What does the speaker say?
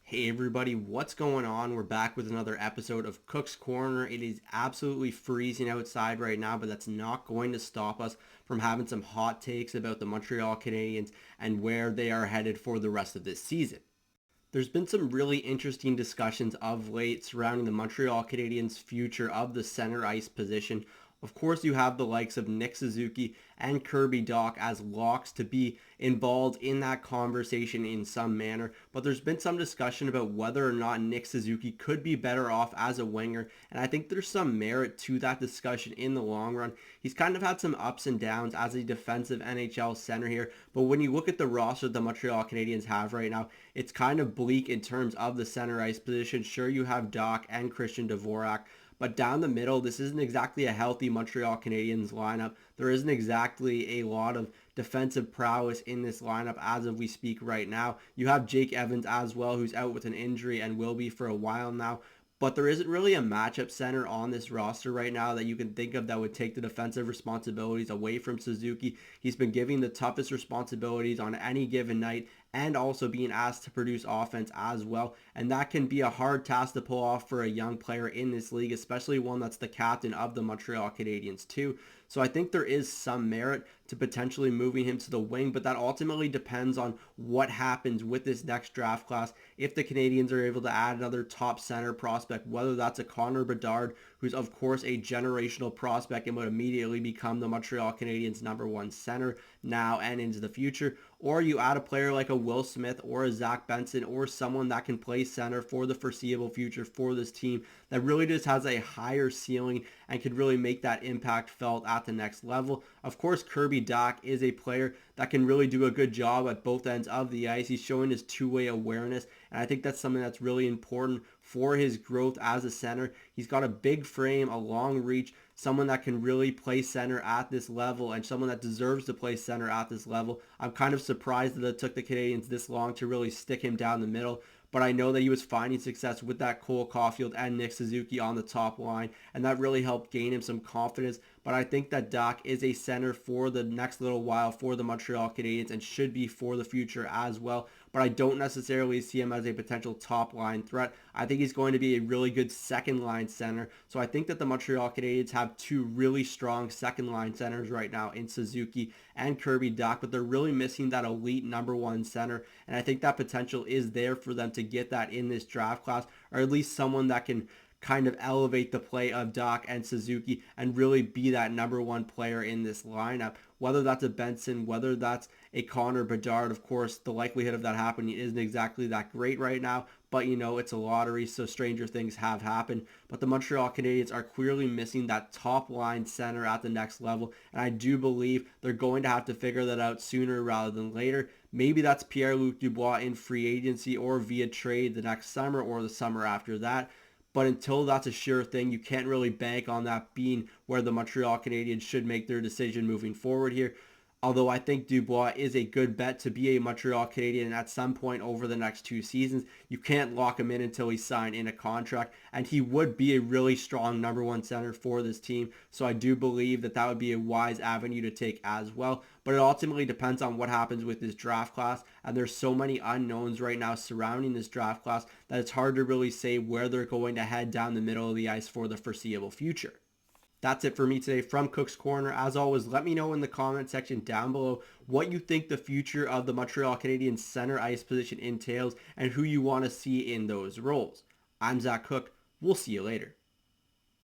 Hey everybody, what's going on? We're back with another episode of Cook's Corner. It is absolutely freezing outside right now, but that's not going to stop us from having some hot takes about the Montreal Canadiens and where they are headed for the rest of this season. There's been some really interesting discussions of late surrounding the Montreal Canadiens' future of the center ice position. Of course, you have the likes of Nick Suzuki and Kirby Dock as locks to be involved in that conversation in some manner, but there's been some discussion about whether or not Nick Suzuki could be better off as a winger, and I think there's some merit to that discussion in the long run. He's kind of had some ups and downs as a defensive NHL center here, but when you look at the roster the Montreal Canadiens have right now, it's kind of bleak in terms of the center ice position. Sure, you have Doc and Christian Dvorak, but down the middle, this isn't exactly a healthy Montreal Canadiens lineup. There isn't exactly a lot of defensive prowess in this lineup as of we speak right now. You have Jake Evans as well, who's out with an injury and will be for a while now. But there isn't really a matchup center on this roster right now that you can think of that would take the defensive responsibilities away from Suzuki. He's been giving the toughest responsibilities on any given night and also being asked to produce offense as well. And that can be a hard task to pull off for a young player in this league, especially one that's the captain of the Montreal Canadiens too. So I think there is some merit to potentially moving him to the wing, but that ultimately depends on what happens with this next draft class. If the Canadiens are able to add another top center prospect, whether that's a Connor Bedard, who's of course a generational prospect and would immediately become the Montreal Canadiens' number one center now and into the future, or you add a player like a Will Smith or a Zach Benson or someone that can play center for the foreseeable future for this team that really just has a higher ceiling and could really make that impact felt at the next level. Of course, Kirby Dock is a player that can really do a good job at both ends of the ice. He's showing his two-way awareness, and I think that's something that's really important for his growth as a center. He's got a big frame, a long reach, someone that can really play center at this level and someone that deserves to play center at this level. I'm kind of surprised that it took the Canadiens this long to really stick him down the middle, but I know that he was finding success with that Cole Caulfield and Nick Suzuki on the top line, and that really helped gain him some confidence. But I think that Doc is a center for the next little while for the Montreal Canadiens and should be for the future as well. But I don't necessarily see him as a potential top line threat. I think he's going to be a really good second line center. So I think that the Montreal Canadiens have two really strong second line centers right now in Suzuki and Kirby Dock, but they're really missing that elite number one center. And I think that potential is there for them to get that in this draft class, or at least someone that can kind of elevate the play of Doc and Suzuki and really be that number one player in this lineup. Whether that's a Benson, whether that's a Connor Bedard, of course, the likelihood of that happening isn't exactly that great right now, but you know, it's a lottery, so stranger things have happened. But the Montreal Canadiens are clearly missing that top line center at the next level, and I do believe they're going to have to figure that out sooner rather than later. Maybe that's Pierre-Luc Dubois in free agency or via trade the next summer or the summer after that. But until that's a sure thing, you can't really bank on that being where the Montreal Canadiens should make their decision moving forward here. Although I think Dubois is a good bet to be a Montreal Canadien at some point over the next two seasons. You can't lock him in until he's signed in a contract, and he would be a really strong number one center for this team. So I do believe that that would be a wise avenue to take as well. But it ultimately depends on what happens with this draft class, and there's so many unknowns right now surrounding this draft class that it's hard to really say where they're going to head down the middle of the ice for the foreseeable future. That's it for me today from Cook's Corner. As always, let me know in the comment section down below what you think the future of the Montreal Canadiens center ice position entails and who you want to see in those roles. I'm Zach Cook. We'll see you later.